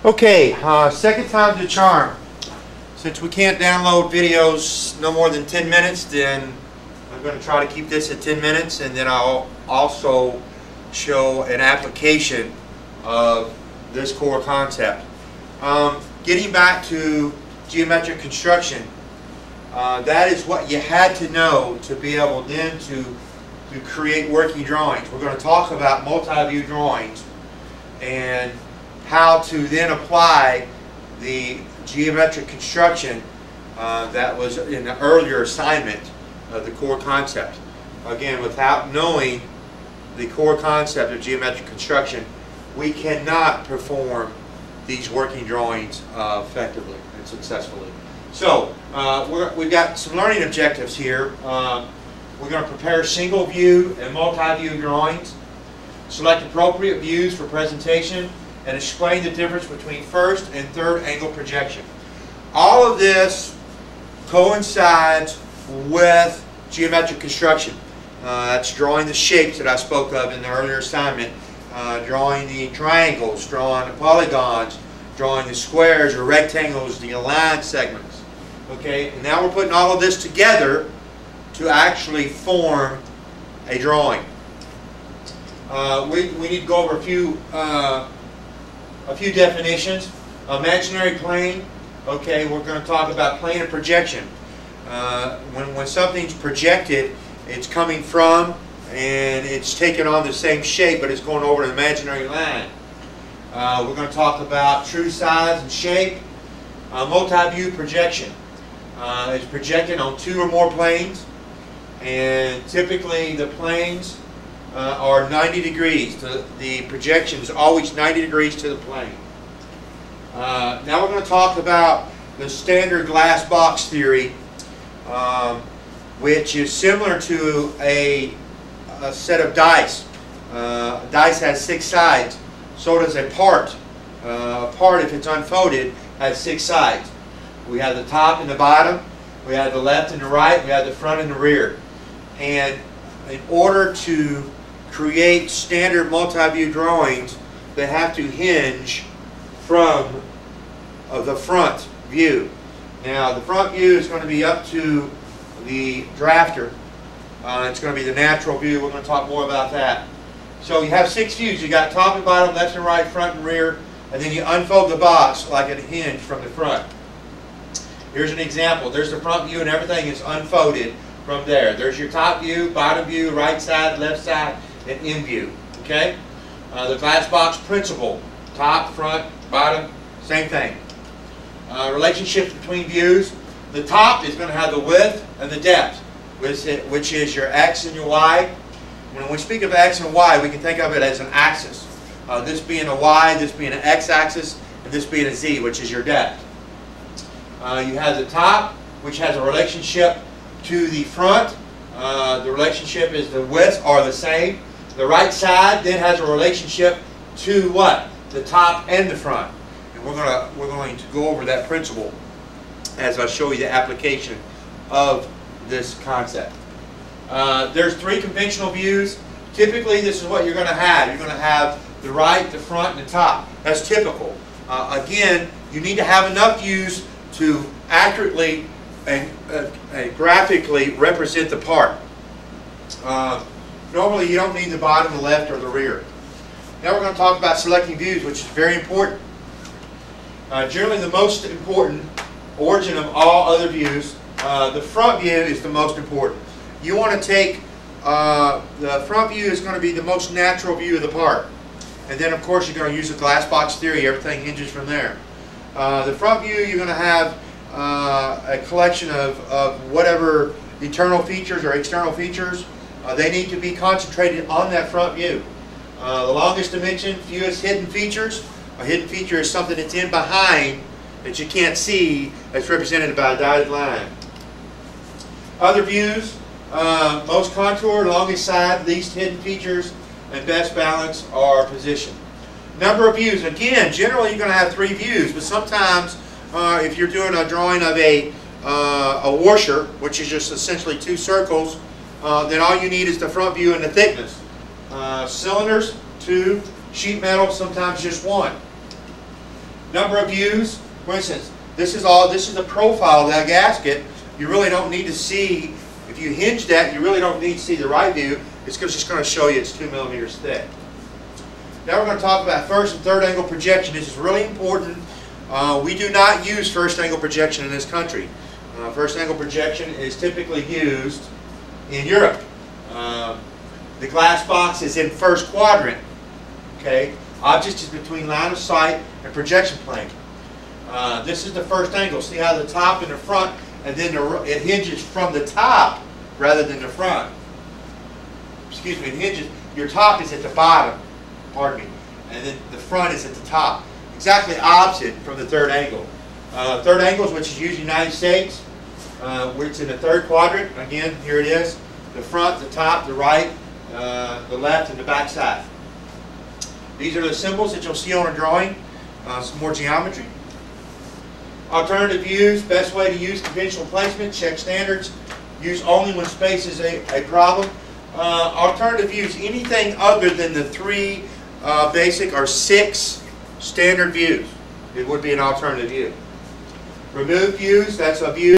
Okay, second time's the charm. Since we can't download videos no more than 10 minutes, then I'm going to try to keep this at 10 minutes, and then I'll also show an application of this core concept. Getting back to geometric construction, that is what you had to know to be able then to create working drawings. We're going to talk about multi-view drawings and how to then apply the geometric construction that was in the earlier assignment of the core concept. Again, without knowing the core concept of geometric construction, we cannot perform these working drawings effectively and successfully. So we've got some learning objectives here. We're going to prepare single view and multi-view drawings, select appropriate views for presentation, and explain the difference between first and third angle projection. All of this coincides with geometric construction. That's drawing the shapes that I spoke of in the earlier assignment, drawing the triangles, drawing the polygons, drawing the squares or rectangles, the aligned segments. Okay, and now we're putting all of this together to actually form a drawing. We need to go over a few definitions. Imaginary plane. Okay, we're going to talk about plane of projection. When something's projected, it's coming from and it's taking on the same shape, but it's going over an imaginary line. We're going to talk about true size and shape. Multi-view projection. It's projected on two or more planes, and typically the planes are 90 degrees. The projection is always 90 degrees to the plane. Now we're going to talk about the standard glass box theory, which is similar to a set of dice. A dice has 6 sides, so does a part. A part, if it's unfolded, has 6 sides. We have the top and the bottom, we have the left and the right, we have the front and the rear. And in order to create standard multi-view drawings, they have to hinge from the front view. Now the front view is going to be up to the drafter. It's going to be the natural view. We're going to talk more about that. So you have 6 views. You got top and bottom, left and right, front and rear, and then you unfold the box like a hinge from the front. Here's an example. There's the front view and everything is unfolded from there. There's your top view, bottom view, right side, left side, and in view. Okay? The glass box principle. Top, front, bottom, same thing. Relationships between views. The top is going to have the width and the depth, which is your X and your Y. When we speak of X and Y, we can think of it as an axis. This being a Y, this being an X axis, and this being a Z, which is your depth. You have the top, which has a relationship to the front. The relationship is the widths are the same. The right side then has a relationship to what? The top and the front. And we're going to go over that principle as I show you the application of this concept. There's 3 conventional views. Typically, this is what you're going to have. You're going to have the right, the front, and the top. That's typical. Again, you need to have enough views to accurately and graphically represent the part. Normally, you don't need the bottom, the left, or the rear. Now we're going to talk about selecting views, which is very important. Generally, the most important origin of all other views, the front view is the most important. You want to take the front view is going to be the most natural view of the part. And then, of course, you're going to use the glass box theory. Everything hinges from there. The front view, you're going to have a collection of whatever internal features or external features. They need to be concentrated on that front view. The longest dimension, fewest hidden features. A hidden feature is something that's in behind that you can't see, that's represented by a dotted line. Other views, most contour, longest side, least hidden features, and best balance are position. Number of views. Again, generally you're going to have 3 views, but sometimes if you're doing a drawing of a washer, which is just essentially 2 circles, then all you need is the front view and the thickness. Cylinders, 2. Sheet metal, sometimes just 1. Number of views, for instance, this is the profile of that gasket. You really don't need to see, if you hinge that, you really don't need to see the right view. It's just going to show you it's 2 millimeters thick. Now we're going to talk about first and third angle projection. This is really important. We do not use first angle projection in this country. First angle projection is typically used in Europe. The glass box is in first quadrant. Okay, object is between line of sight and projection plane. This is the first angle. See how the top and the front, and then it hinges from the top rather than the front. Excuse me, it hinges. Your top is at the bottom, pardon me, and then the front is at the top. Exactly opposite from the third angle. Third angle, which is used in the United States, where it's in the third quadrant. Again, here it is. The front, the top, the right, the left, and the back side. These are the symbols that you'll see on a drawing. Some more geometry. Alternative views, best way to use conventional placement, check standards. Use only when space is a problem. Alternative views, anything other than the 3 basic or 6 standard views, it would be an alternative view. Remove views, that's a view